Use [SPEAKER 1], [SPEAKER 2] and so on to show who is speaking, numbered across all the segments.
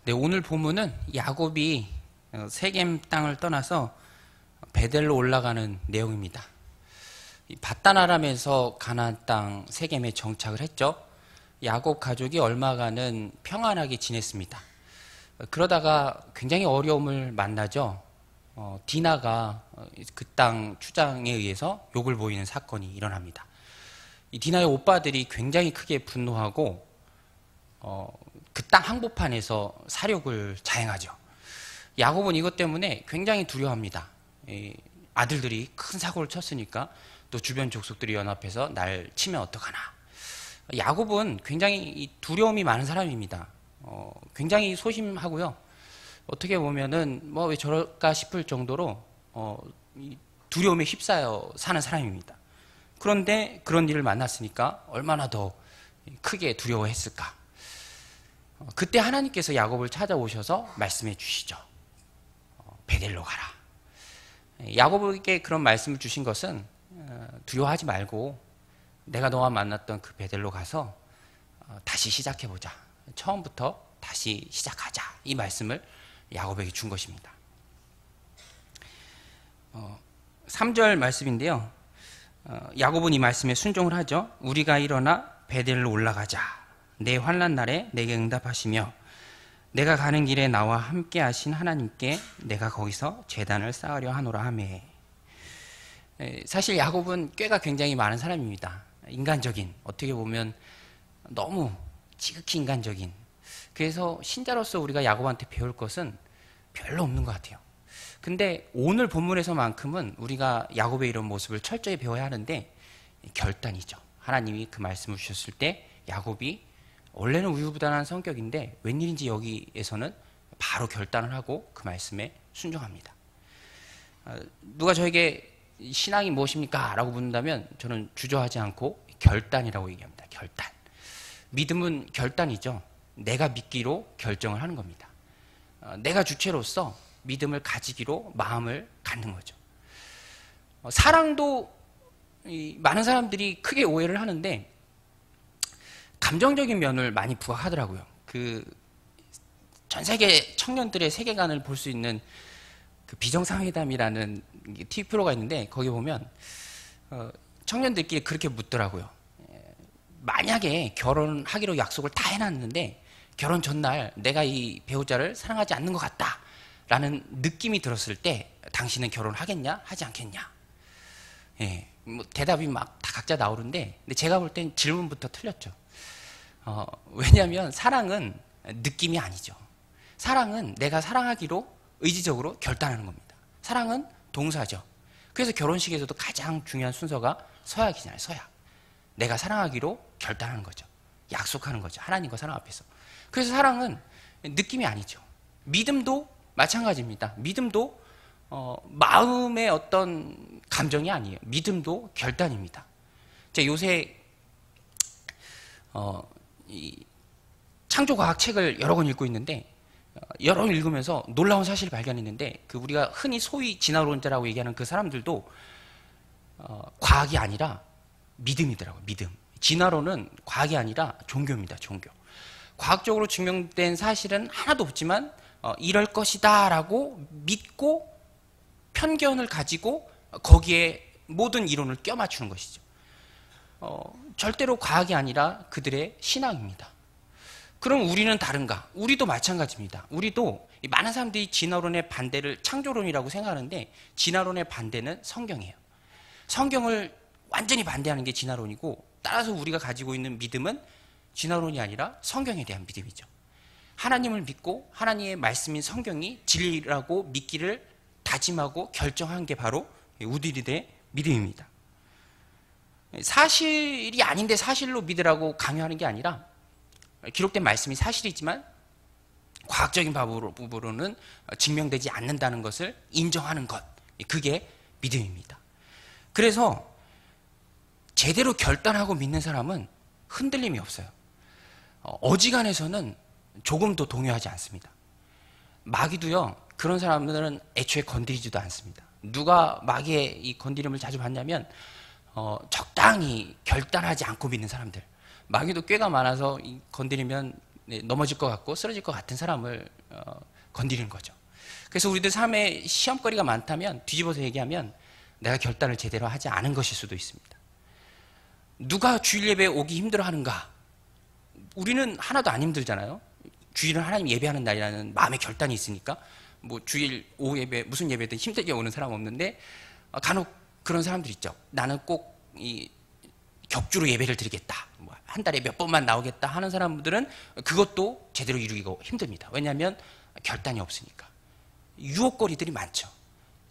[SPEAKER 1] 네, 오늘 본문은 야곱이 세겜 땅을 떠나서 베델로 올라가는 내용입니다. 밧단 아람에서 가나안 땅 세겜에 정착을 했죠. 야곱 가족이 얼마간은 평안하게 지냈습니다. 그러다가 굉장히 어려움을 만나죠. 디나가 그 땅 추장에 의해서 욕을 보이는 사건이 일어납니다. 이 디나의 오빠들이 굉장히 크게 분노하고 그 땅 한복판에서 사륙을 자행하죠. 야곱은 이것 때문에 굉장히 두려워합니다. 아들들이 큰 사고를 쳤으니까 또 주변 족속들이 연합해서 날 치면 어떡하나. 야곱은 굉장히 두려움이 많은 사람입니다. 굉장히 소심하고요. 어떻게 보면은 왜 저럴까 싶을 정도로 두려움에 휩싸여 사는 사람입니다. 그런데 그런 일을 만났으니까 얼마나 더 크게 두려워했을까. 그때 하나님께서 야곱을 찾아오셔서 말씀해 주시죠. 베델로 가라. 야곱에게 그런 말씀을 주신 것은 두려워하지 말고 내가 너와 만났던 그 베델로 가서 다시 시작해보자. 처음부터 다시 시작하자. 이 말씀을 야곱에게 준 것입니다. 3절 말씀인데요. 야곱은 이 말씀에 순종을 하죠. 우리가 일어나 베델로 올라가자. 내 환난 날에 내게 응답하시며 내가 가는 길에 나와 함께 하신 하나님께 내가 거기서 제단을 쌓으려 하노라 하매. 사실 야곱은 꾀가 굉장히 많은 사람입니다. 인간적인, 어떻게 보면 너무 지극히 인간적인. 그래서 신자로서 우리가 야곱한테 배울 것은 별로 없는 것 같아요. 근데 오늘 본문에서만큼은 우리가 야곱의 이런 모습을 철저히 배워야 하는데 결단이죠. 하나님이 그 말씀을 주셨을 때 야곱이 원래는 우유부단한 성격인데 웬일인지 여기에서는 바로 결단을 하고 그 말씀에 순종합니다. 누가 저에게 신앙이 무엇입니까? 라고 묻는다면 저는 주저하지 않고 결단이라고 얘기합니다. 결단. 믿음은 결단이죠. 내가 믿기로 결정을 하는 겁니다. 내가 주체로서 믿음을 가지기로 마음을 갖는 거죠. 사랑도 많은 사람들이 크게 오해를 하는데 감정적인 면을 많이 부각하더라고요. 전 세계 청년들의 세계관을 볼 수 있는 그 비정상회담이라는 TV 프로가 있는데 거기 보면 청년들끼리 그렇게 묻더라고요. 만약에 결혼하기로 약속을 다 해놨는데 결혼 전날 내가 이 배우자를 사랑하지 않는 것 같다라는 느낌이 들었을 때 당신은 결혼하겠냐? 하지 않겠냐? 대답이 막 다 각자 나오는데 근데 제가 볼 땐 질문부터 틀렸죠. 왜냐하면 사랑은 느낌이 아니죠. 사랑은 내가 사랑하기로 의지적으로 결단하는 겁니다. 사랑은 동사죠. 그래서 결혼식에서도 가장 중요한 순서가 서약이잖아요. 서약. 내가 사랑하기로 결단하는 거죠. 약속하는 거죠. 하나님과 사랑 앞에서. 그래서 사랑은 느낌이 아니죠. 믿음도 마찬가지입니다. 믿음도 마음의 어떤 감정이 아니에요. 믿음도 결단입니다. 제가 요새 이 창조과학 책을 여러 권 읽고 있는데 여러 권 읽으면서 놀라운 사실을 발견했는데 우리가 흔히 소위 진화론자라고 얘기하는 그 사람들도 과학이 아니라 믿음이더라고요. 믿음. 진화론은 과학이 아니라 종교입니다. 종교. 과학적으로 증명된 사실은 하나도 없지만 이럴 것이다 라고 믿고 편견을 가지고 거기에 모든 이론을 껴맞추는 것이죠. 절대로 과학이 아니라 그들의 신앙입니다. 그럼 우리는 다른가? 우리도 마찬가지입니다. 우리도 많은 사람들이 진화론의 반대를 창조론이라고 생각하는데 진화론의 반대는 성경이에요. 성경을 완전히 반대하는 게 진화론이고 따라서 우리가 가지고 있는 믿음은 진화론이 아니라 성경에 대한 믿음이죠. 하나님을 믿고 하나님의 말씀인 성경이 진리라고 믿기를 다짐하고 결정한 게 바로 우리들의 믿음입니다. 사실이 아닌데 사실로 믿으라고 강요하는 게 아니라 기록된 말씀이 사실이지만 과학적인 부분으로는 증명되지 않는다는 것을 인정하는 것. 그게 믿음입니다. 그래서 제대로 결단하고 믿는 사람은 흔들림이 없어요. 어지간해서는 조금도 동요하지 않습니다. 마귀도요. 그런 사람들은 애초에 건드리지도 않습니다. 누가 마귀의 이 건드림을 자주 받냐면 적당히 결단하지 않고 믿는 사람들. 마귀도 꾀가 많아서 건드리면 넘어질 것 같고 쓰러질 것 같은 사람을 건드리는 거죠. 그래서 우리들 삶에 시험거리가 많다면 뒤집어서 얘기하면 내가 결단을 제대로 하지 않은 것일 수도 있습니다. 누가 주일 예배에 오기 힘들어하는가? 우리는 하나도 안 힘들잖아요. 주일은 하나님 예배하는 날이라는 마음의 결단이 있으니까 뭐 주일 오후 예배 무슨 예배든 힘들게 오는 사람 없는데 간혹 그런 사람들 있죠. 나는 꼭 이 격주로 예배를 드리겠다. 뭐 한 달에 몇 번만 나오겠다 하는 사람들은 그것도 제대로 이루기가 힘듭니다. 왜냐하면 결단이 없으니까. 유혹거리들이 많죠.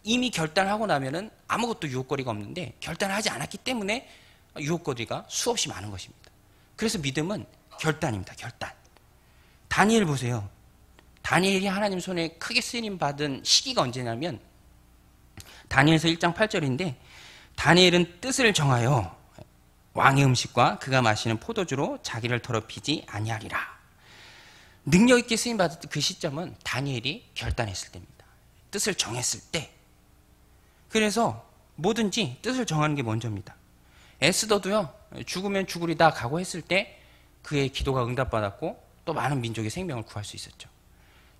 [SPEAKER 1] 이미 결단하고 나면은 아무것도 유혹거리가 없는데 결단을 하지 않았기 때문에 유혹거리가 수없이 많은 것입니다. 그래서 믿음은 결단입니다. 결단. 다니엘 보세요. 다니엘이 하나님 손에 크게 쓰임 받은 시기가 언제냐면 다니엘서 1장 8절인데 다니엘은 뜻을 정하여 왕의 음식과 그가 마시는 포도주로 자기를 더럽히지 아니하리라. 능력 있게 쓰임 받았던 그 시점은 다니엘이 결단했을 때입니다. 뜻을 정했을 때. 그래서 뭐든지 뜻을 정하는 게 먼저입니다. 에스더도요. 죽으면 죽으리다 각오했을 때 그의 기도가 응답받았고 또 많은 민족의 생명을 구할 수 있었죠.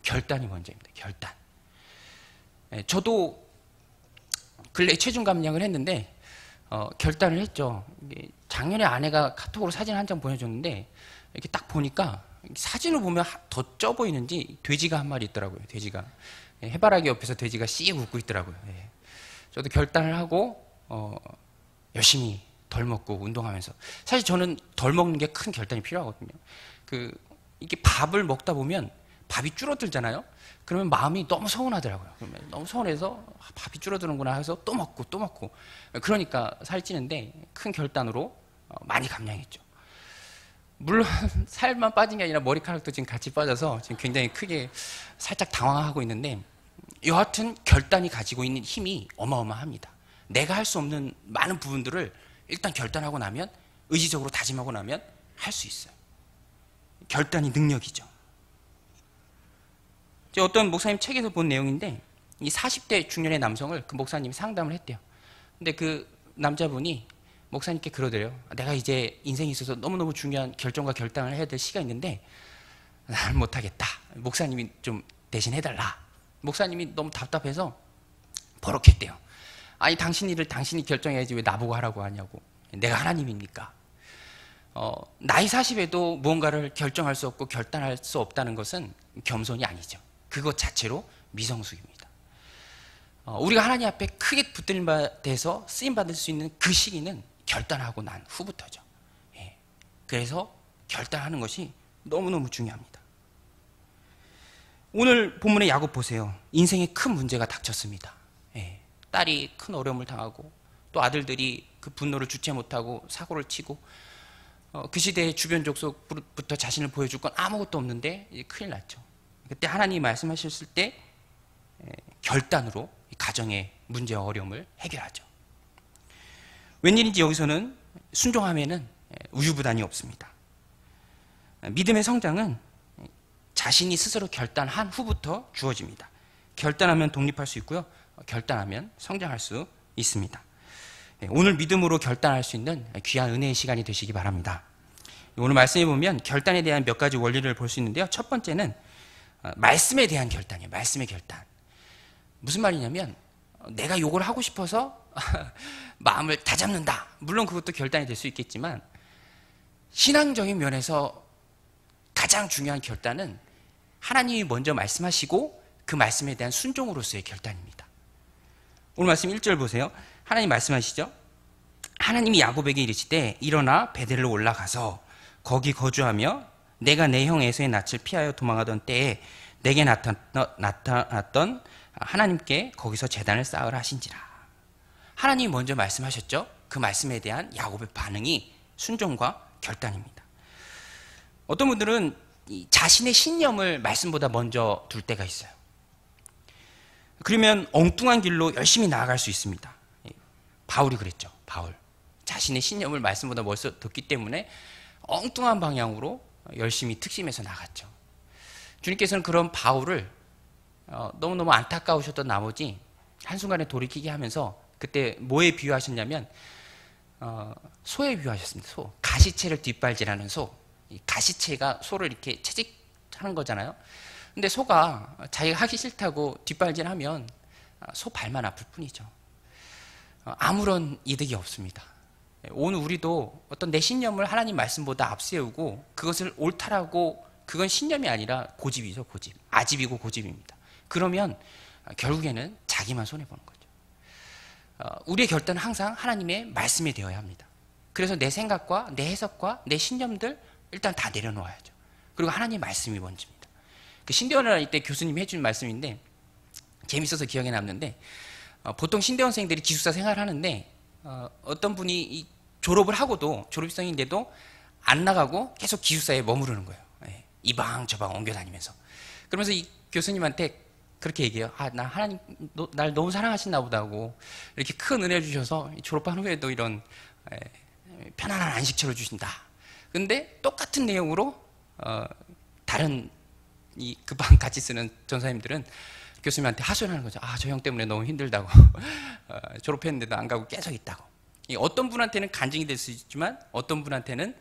[SPEAKER 1] 결단이 먼저입니다. 결단. 저도 근래 체중 감량을 했는데 결단을 했죠. 작년에 아내가 카톡으로 사진 한 장 보내줬는데 이렇게 딱 보니까 사진을 보면 더 쪄 보이는지 돼지가 한 마리 있더라고요. 돼지가 해바라기 옆에서 돼지가 씩 웃고 있더라고요. 저도 결단을 하고 열심히 덜 먹고 운동하면서 사실 저는 덜 먹는 게 큰 결단이 필요하거든요. 이게 밥을 먹다 보면 밥이 줄어들잖아요. 그러면 마음이 너무 서운하더라고요. 그러면 너무 서운해서 밥이 줄어드는구나 해서 또 먹고 또 먹고 그러니까 살이 찌는데 큰 결단으로 많이 감량했죠. 물론 살만 빠진 게 아니라 머리카락도 지금 같이 빠져서 지금 굉장히 크게 살짝 당황하고 있는데 여하튼 결단이 가지고 있는 힘이 어마어마합니다. 내가 할 수 없는 많은 부분들을 일단 결단하고 나면 의지적으로 다짐하고 나면 할 수 있어요. 결단이 능력이죠. 어떤 목사님 책에서 본 내용인데 이 40대 중년의 남성을 그 목사님이 상담을 했대요. 근데 그 남자분이 목사님께 그러더래요. 내가 이제 인생에 있어서 너무너무 중요한 결정과 결단을 해야 될 시가 있는데 난 못하겠다. 목사님이 좀 대신 해달라. 목사님이 너무 답답해서 버럭했대요. 아니 당신 일을 당신이 결정해야지 왜 나보고 하라고 하냐고. 내가 하나님입니까? 나이 40에도 무언가를 결정할 수 없고 결단할 수 없다는 것은 겸손이 아니죠. 그것 자체로 미성숙입니다. 우리가 하나님 앞에 크게 붙들림 받아서 쓰임 받을 수 있는 그 시기는 결단하고 난 후부터죠. 그래서 결단하는 것이 너무너무 중요합니다. 오늘 본문의 야곱 보세요. 인생에 큰 문제가 닥쳤습니다. 딸이 큰 어려움을 당하고 또 아들들이 그 분노를 주체 못하고 사고를 치고 그 시대의 주변 족속부터 자신을 보여줄 건 아무것도 없는데 큰일 났죠. 그때 하나님이 말씀하셨을 때 결단으로 가정의 문제와 어려움을 해결하죠. 웬일인지 여기서는 순종함에는 우유부단이 없습니다. 믿음의 성장은 자신이 스스로 결단한 후부터 주어집니다. 결단하면 독립할 수 있고요. 결단하면 성장할 수 있습니다. 오늘 믿음으로 결단할 수 있는 귀한 은혜의 시간이 되시기 바랍니다. 오늘 말씀해 보면 결단에 대한 몇 가지 원리를 볼 수 있는데요. 첫 번째는 말씀에 대한 결단이에요. 말씀의 결단. 무슨 말이냐면 내가 욕을 하고 싶어서 마음을 다잡는다. 물론 그것도 결단이 될 수 있겠지만 신앙적인 면에서 가장 중요한 결단은 하나님이 먼저 말씀하시고 그 말씀에 대한 순종으로서의 결단입니다. 오늘 말씀 1절 보세요. 하나님 말씀하시죠. 하나님이 야곱에게 이르시되 일어나 베델로 올라가서 거기 거주하며 내가 내 형 에서의 낯을 피하여 도망하던 때에 내게 나타났던 하나님께 거기서 제단을 쌓으라 하신지라. 하나님이 먼저 말씀하셨죠. 그 말씀에 대한 야곱의 반응이 순종과 결단입니다. 어떤 분들은 자신의 신념을 말씀보다 먼저 둘 때가 있어요. 그러면 엉뚱한 길로 열심히 나아갈 수 있습니다. 바울이 그랬죠. 바울. 자신의 신념을 말씀보다 먼저 듣기 때문에 엉뚱한 방향으로 열심히 특심해서 나갔죠. 주님께서는 그런 바울을 너무너무 안타까우셨던 나머지 한순간에 돌이키게 하면서 그때 뭐에 비유하셨냐면 소에 비유하셨습니다. 소. 가시채를 뒷발질하는 소. 이 가시체가 소를 이렇게 채찍하는 거잖아요. 근데 소가 자기가 하기 싫다고 뒷발질하면 소 발만 아플 뿐이죠. 아무런 이득이 없습니다. 오늘 우리도 어떤 내 신념을 하나님 말씀보다 앞세우고 그것을 옳다라고, 그건 신념이 아니라 고집이죠. 고집. 아집이고 고집입니다. 그러면 결국에는 자기만 손해보는 거죠. 우리의 결단은 항상 하나님의 말씀이 되어야 합니다. 그래서 내 생각과 내 해석과 내 신념들 일단 다 내려놓아야죠. 그리고 하나님의 말씀이 먼저입니다. 그 신대원을 때 교수님이 해준 말씀인데 재밌어서 기억에 남는데, 보통 신대원생들이 기숙사 생활을 하는데 어떤 분이 졸업을 하고도, 졸업생인데도 안 나가고 계속 기숙사에 머무르는 거예요. 이 방 저 방 옮겨 다니면서. 그러면서 이 교수님한테 그렇게 얘기해요. 나 하나님 날 너무 사랑하시나 보다고, 이렇게 큰 은혜 주셔서 졸업한 후에도 이런 편안한 안식처를 주신다. 근데 똑같은 내용으로 다른 그 방 같이 쓰는 전사님들은 교수님한테 하소연하는 거죠. 저 형 때문에 너무 힘들다고. 졸업했는데도 안 가고 계속 있다고. 어떤 분한테는 간증이 될 수 있지만 어떤 분한테는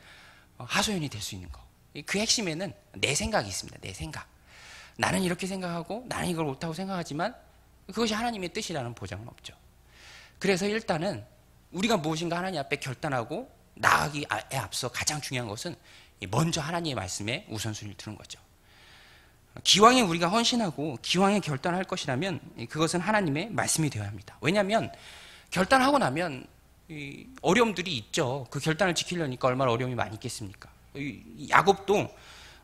[SPEAKER 1] 하소연이 될 수 있는 거. 그 핵심에는 내 생각이 있습니다. 내 생각. 나는 이렇게 생각하고 나는 이걸 옳다고 생각하지만 그것이 하나님의 뜻이라는 보장은 없죠. 그래서 일단은 우리가 무엇인가 하나님 앞에 결단하고 나아가기에 앞서 가장 중요한 것은 먼저 하나님의 말씀에 우선순위를 두는 거죠. 기왕에 우리가 헌신하고 기왕에 결단할 것이라면 그것은 하나님의 말씀이 되어야 합니다. 왜냐하면 결단하고 나면 어려움들이 있죠. 그 결단을 지키려니까 얼마나 어려움이 많이 있겠습니까? 야곱도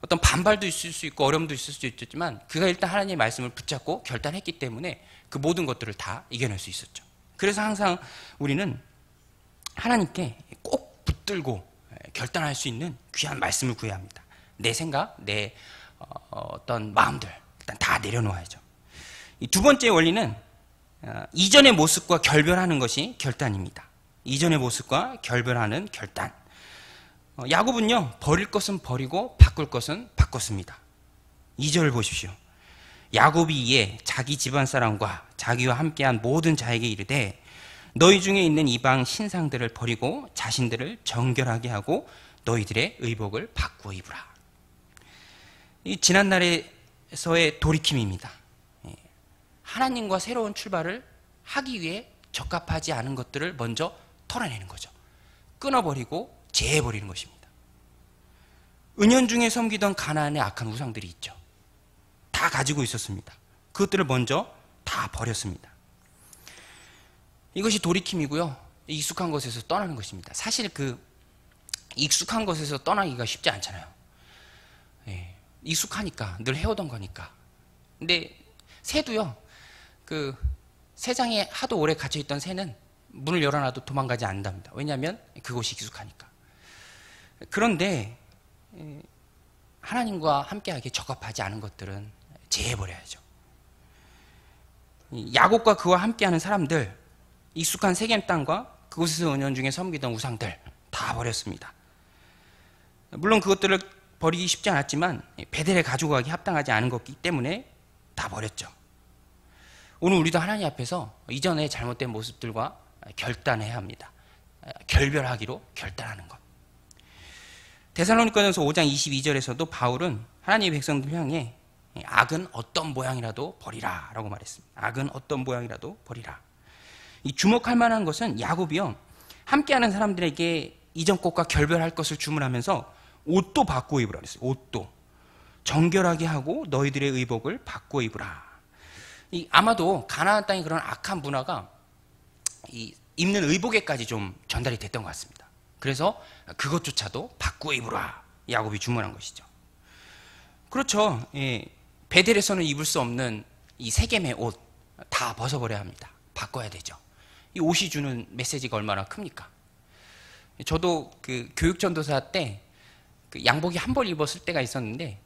[SPEAKER 1] 어떤 반발도 있을 수 있고 어려움도 있을 수 있지만 그가 일단 하나님의 말씀을 붙잡고 결단했기 때문에 그 모든 것들을 다 이겨낼 수 있었죠. 그래서 항상 우리는 하나님께 꼭 붙들고 결단할 수 있는 귀한 말씀을 구해야 합니다. 내 생각, 내 어떤 마음들 일단 다 내려놓아야죠. 두 번째 원리는 이전의 모습과 결별하는 것이 결단입니다. 이전의 모습과 결별하는 결단. 야곱은요, 버릴 것은 버리고 바꿀 것은 바꿨습니다. 2절을 보십시오. 야곱이 이에 자기 집안 사람과 자기와 함께한 모든 자에게 이르되 너희 중에 있는 이방 신상들을 버리고 자신들을 정결하게 하고 너희들의 의복을 바꾸어 입으라. 이 지난날에서의 돌이킴입니다. 하나님과 새로운 출발을 하기 위해 적합하지 않은 것들을 먼저 털어내는 거죠. 끊어버리고 제해버리는 것입니다. 은연중에 섬기던 가나안의 악한 우상들이 있죠. 다 가지고 있었습니다. 그것들을 먼저 다 버렸습니다. 이것이 돌이킴이고요. 익숙한 것에서 떠나는 것입니다. 사실 그 익숙한 것에서 떠나기가 쉽지 않잖아요. 익숙하니까 늘 해오던 거니까. 근데 새도요, 그 새장에 하도 오래 갇혀있던 새는 문을 열어놔도 도망가지 않는답니다. 왜냐하면 그곳이 익숙하니까. 그런데 하나님과 함께하기에 적합하지 않은 것들은 제해버려야죠. 야곱과 그와 함께하는 사람들, 익숙한 세겜 땅과 그곳에서 은연중에 섬기던 우상들 다 버렸습니다. 물론 그것들을 버리기 쉽지 않았지만 베델에 가지고 가기 합당하지 않은 것이기 때문에 다 버렸죠. 오늘 우리도 하나님 앞에서 이전의 잘못된 모습들과 결단해야 합니다. 결별하기로 결단하는 것. 데살로니가전서 5장 22절에서도 바울은 하나님의 백성들 향해 악은 어떤 모양이라도 버리라 라고 말했습니다. 악은 어떤 모양이라도 버리라. 이 주목할 만한 것은 야곱이요, 함께하는 사람들에게 이전 것과 결별할 것을 주문하면서 옷도 바꾸어 입으라 그랬어요. 옷도 정결하게 하고 너희들의 의복을 바꾸어 입으라. 아마도 가나안 땅의 그런 악한 문화가 이 입는 의복에까지 좀 전달이 됐던 것 같습니다. 그래서 그것조차도 바꾸어 입으라 야곱이 주문한 것이죠. 그렇죠. 베델에서는 입을 수 없는 이 세겜의 옷 다 벗어버려야 합니다. 바꿔야 되죠. 이 옷이 주는 메시지가 얼마나 큽니까? 저도 그 교육전도사 때 그 양복이 한 벌 입었을 때가 있었는데,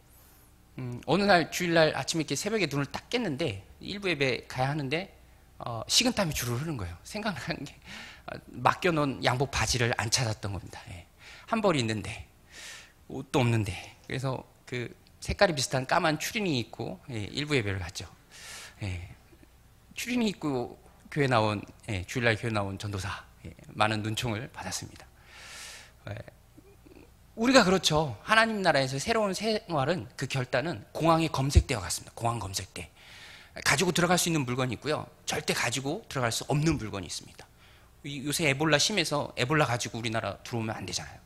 [SPEAKER 1] 어느 날 주일날 아침에 이렇게 새벽에 눈을 딱 깼는데 일부 예배 가야 하는데 식은땀이 주르르 흐른 거예요. 생각나는 게 맡겨놓은 양복 바지를 안 찾았던 겁니다. 한 벌이 있는데 옷도 없는데. 그래서 그 색깔이 비슷한 까만 추리닝 입고 일부 예배를 갔죠. 추리닝 입고 교회 나온, 주일날 교회 나온 전도사, 많은 눈총을 받았습니다. 우리가 그렇죠. 하나님 나라에서 새로운 생활은 그 결단은 공항에 검색대와 같습니다. 공항 검색대. 가지고 들어갈 수 있는 물건이 있고요. 절대 가지고 들어갈 수 없는 물건이 있습니다. 요새 에볼라 심해서 에볼라 가지고 우리나라 들어오면 안 되잖아요.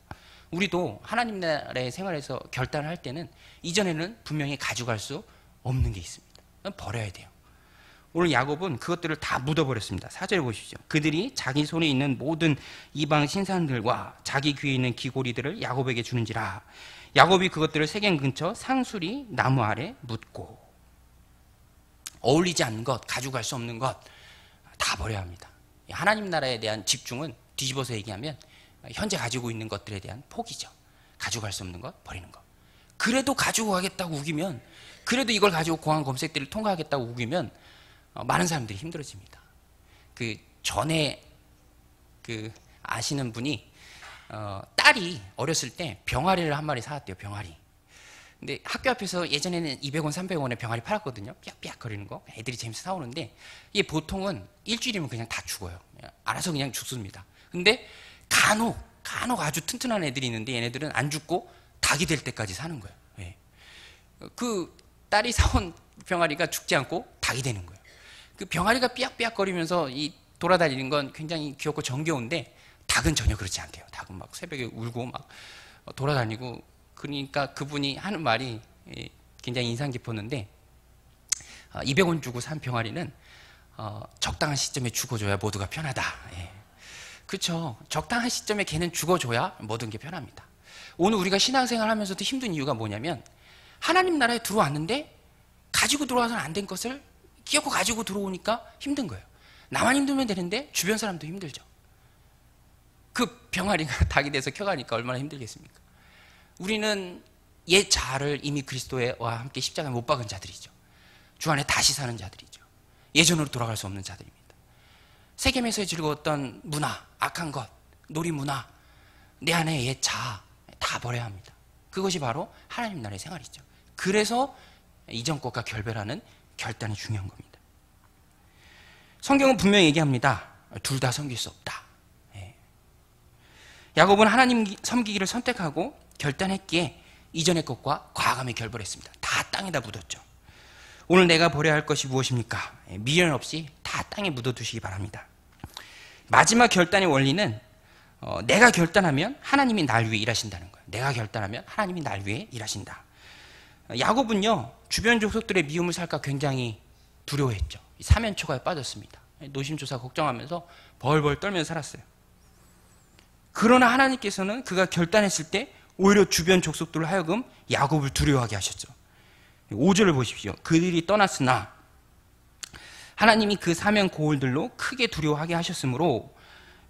[SPEAKER 1] 우리도 하나님 나라의 생활에서 결단을 할 때는 이전에는 분명히 가져갈 수 없는 게 있습니다. 버려야 돼요. 오늘 야곱은 그것들을 다 묻어버렸습니다. 4절에 보십시오. 그들이 자기 손에 있는 모든 이방 신산들과 자기 귀에 있는 귀고리들을 야곱에게 주는지라. 야곱이 그것들을 세겜 근처 상수리 나무 아래 묻고. 어울리지 않는 것, 가져갈 수 없는 것 다 버려야 합니다. 하나님 나라에 대한 집중은 뒤집어서 얘기하면 현재 가지고 있는 것들에 대한 포기죠. 가져갈 수 없는 것, 버리는 것. 그래도 가지고 가겠다고 우기면, 그래도 이걸 가지고 공항 검색대를 통과하겠다고 우기면 많은 사람들이 힘들어집니다. 그 전에 그 아시는 분이 딸이 어렸을 때 병아리를 한 마리 사왔대요. 병아리. 근데 학교 앞에서 예전에는 200원, 300원에 병아리 팔았거든요. 삐약삐약 거리는 거. 애들이 재밌어 사오는데 이게 보통은 일주일이면 그냥 다 죽어요. 알아서 그냥 죽습니다. 근데 간혹 아주 튼튼한 애들이 있는데 얘네들은 안 죽고 닭이 될 때까지 사는 거예요. 예. 그 딸이 사온 병아리가 죽지 않고 닭이 되는 거예요. 그 병아리가 삐약삐약거리면서 이 돌아다니는 건 굉장히 귀엽고 정겨운데 닭은 전혀 그렇지 않대요. 닭은 막 새벽에 울고 막 돌아다니고. 그러니까 그분이 하는 말이 굉장히 인상 깊었는데 200원 주고 산 병아리는 적당한 시점에 죽어줘야 모두가 편하다. 예. 그렇죠. 적당한 시점에 걔는 죽어줘야 모든 게 편합니다. 오늘 우리가 신앙생활 하면서도 힘든 이유가 뭐냐면 하나님 나라에 들어왔는데 가지고 들어와서는 안 된 것을 끼얹고 가지고 들어오니까 힘든 거예요. 나만 힘들면 되는데 주변 사람도 힘들죠. 그 병아리가 닭이 돼서 켜가니까 얼마나 힘들겠습니까? 우리는 옛 자아를 이미 그리스도와 함께 십자가에 못 박은 자들이죠. 주 안에 다시 사는 자들이죠. 예전으로 돌아갈 수 없는 자들입니다. 세겜에서 즐거웠던 문화, 악한 것, 놀이문화, 내 안에 옛 자아 다 버려야 합니다. 그것이 바로 하나님 나라의 생활이죠. 그래서 이전 것과 결별하는 결단이 중요한 겁니다. 성경은 분명히 얘기합니다. 둘 다 섬길 수 없다. 야곱은 하나님 섬기기를 선택하고 결단했기에 이전의 것과 과감히 결별했습니다. 다 땅에다 묻었죠. 오늘 내가 버려야 할 것이 무엇입니까? 미련 없이 다 땅에 묻어두시기 바랍니다. 마지막 결단의 원리는 내가 결단하면 하나님이 날 위해 일하신다는 거예요. 내가 결단하면 하나님이 날 위해 일하신다. 야곱은요, 주변 족속들의 미움을 살까 굉장히 두려워했죠. 사면초가에 빠졌습니다. 노심초사 걱정하면서 벌벌 떨면서 살았어요. 그러나 하나님께서는 그가 결단했을 때 오히려 주변 족속들로 하여금 야곱을 두려워하게 하셨죠. 5절을 보십시오. 그들이 떠났으나 하나님이 그 사면 고울들로 크게 두려워하게 하셨으므로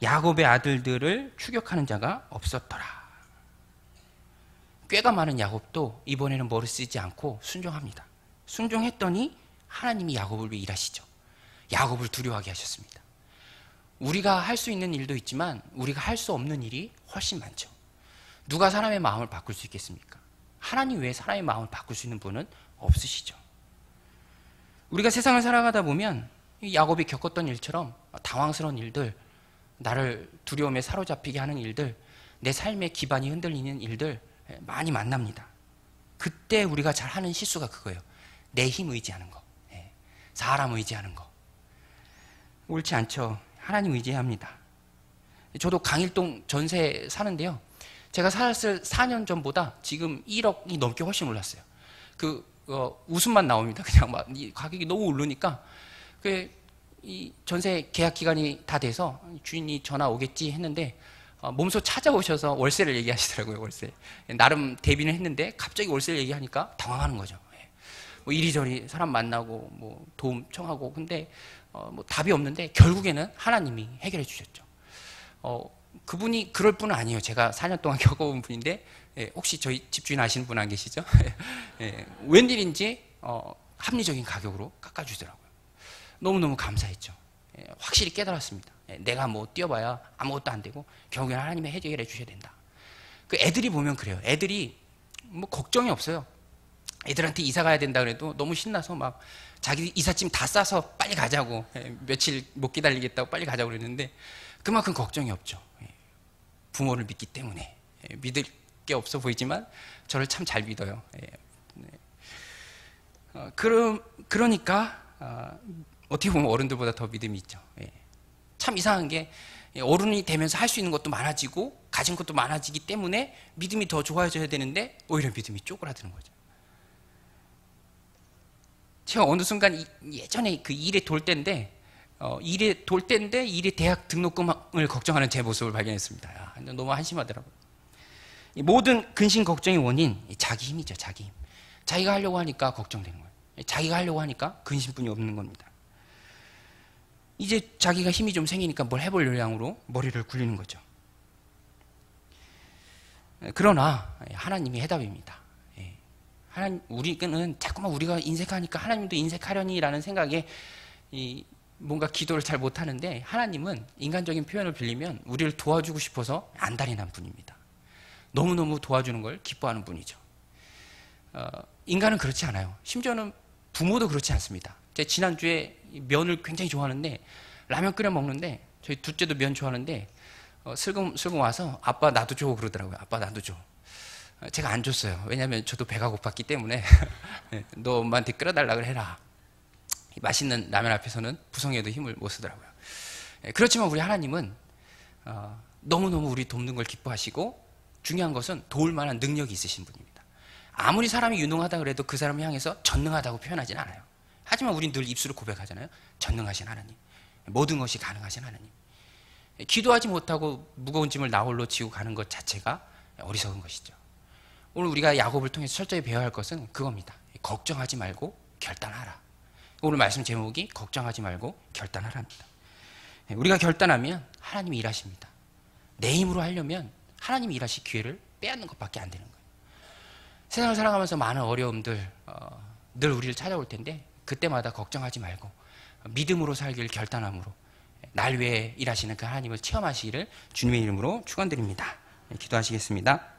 [SPEAKER 1] 야곱의 아들들을 추격하는 자가 없었더라. 꾀가 많은 야곱도 이번에는 머리 쓰지 않고 순종합니다. 순종했더니 하나님이 야곱을 위해 일하시죠. 야곱을 두려워하게 하셨습니다. 우리가 할 수 있는 일도 있지만 우리가 할 수 없는 일이 훨씬 많죠. 누가 사람의 마음을 바꿀 수 있겠습니까? 하나님 외에 사람의 마음을 바꿀 수 있는 분은 없으시죠. 우리가 세상을 살아가다 보면 야곱이 겪었던 일처럼 당황스러운 일들, 나를 두려움에 사로잡히게 하는 일들, 내 삶의 기반이 흔들리는 일들 많이 만납니다. 그때 우리가 잘 하는 실수가 그거예요. 내 힘 의지하는 거, 사람 의지하는 거. 옳지 않죠. 하나님 의지합니다. 저도 강일동 전세 사는데요. 제가 살았을 4년 전보다 지금 1억이 넘게 훨씬 올랐어요. 웃음만 나옵니다. 그냥 막 이 가격이 너무 오르니까 이 전세 계약 기간이 다 돼서 주인이 전화 오겠지 했는데 몸소 찾아오셔서 월세를 얘기하시더라고요. 월세. 나름 대비는 했는데 갑자기 월세를 얘기하니까 당황하는 거죠. 뭐 이리저리 사람 만나고 뭐 도움 청하고 근데 뭐 답이 없는데 결국에는 하나님이 해결해 주셨죠. 그분이 그럴 분은 아니에요. 제가 4년 동안 겪어본 분인데 혹시 저희 집주인 아시는 분 안 계시죠? 웬일인지 합리적인 가격으로 깎아주더라고요. 너무너무 감사했죠. 확실히 깨달았습니다. 내가 뭐 뛰어봐야 아무것도 안 되고 결국에는 하나님이 해결해 주셔야 된다. 그 애들이 보면 그래요. 애들이 뭐 걱정이 없어요. 애들한테 이사 가야 된다 그래도 너무 신나서 막 자기 이삿짐 다 싸서 빨리 가자고 며칠 못 기다리겠다고 빨리 가자고 그랬는데 그만큼 걱정이 없죠. 부모를 믿기 때문에 믿을 게 없어 보이지만 저를 참 잘 믿어요. 예. 네. 그러니까 어떻게 보면 어른들보다 더 믿음이 있죠. 예. 참 이상한 게 어른이 되면서 할 수 있는 것도 많아지고 가진 것도 많아지기 때문에 믿음이 더 좋아져야 되는데 오히려 믿음이 쪼그라드는 거죠. 제가 어느 순간 예전에 그 일에 돌 때인데 일에 대학 등록금을 걱정하는 제 모습을 발견했습니다. 야, 너무 한심하더라고요. 이 모든 근심 걱정의 원인 자기 힘이죠. 자기 힘. 자기가 하려고 하니까 걱정되는 거예요. 자기가 하려고 하니까 근심뿐이 없는 겁니다. 이제 자기가 힘이 좀 생기니까 뭘 해볼 요량으로 머리를 굴리는 거죠. 그러나 하나님이 해답입니다. 우리는 자꾸만 우리가 인색하니까 하나님도 인색하려니라는 생각에 뭔가 기도를 잘 못하는데, 하나님은 인간적인 표현을 빌리면 우리를 도와주고 싶어서 안달이 난 분입니다. 너무너무 도와주는 걸 기뻐하는 분이죠. 인간은 그렇지 않아요. 심지어는 부모도 그렇지 않습니다. 제가 지난주에 면을 굉장히 좋아하는데 라면 끓여 먹는데, 저희 둘째도 면 좋아하는데 슬금 와서 아빠 나도 줘 그러더라고요. 아빠 나도 줘. 제가 안 줬어요. 왜냐하면 저도 배가 고팠기 때문에 너 엄마한테 끓여달라고 해라. 맛있는 라면 앞에서는 부성에도 힘을 못 쓰더라고요. 그렇지만 우리 하나님은 너무너무 우리 돕는 걸 기뻐하시고, 중요한 것은 도울 만한 능력이 있으신 분입니다. 아무리 사람이 유능하다 그래도 그 사람을 향해서 전능하다고 표현하진 않아요. 하지만 우린 늘 입술로 고백하잖아요. 전능하신 하나님, 모든 것이 가능하신 하나님. 기도하지 못하고 무거운 짐을 나 홀로 지고 가는 것 자체가 어리석은 것이죠. 오늘 우리가 야곱을 통해서 철저히 배워야 할 것은 그겁니다. 걱정하지 말고 결단하라. 오늘 말씀 제목이 걱정하지 말고 결단하라입니다. 우리가 결단하면 하나님이 일하십니다. 내 힘으로 하려면 하나님이 일하실 기회를 빼앗는 것밖에 안 되는 거예요. 세상을 살아가면서 많은 어려움들 늘 우리를 찾아올 텐데, 그때마다 걱정하지 말고 믿음으로 살기를 결단함으로 날 위해 일하시는 그 하나님을 체험하시기를 주님의 이름으로 축원드립니다. 기도하시겠습니다.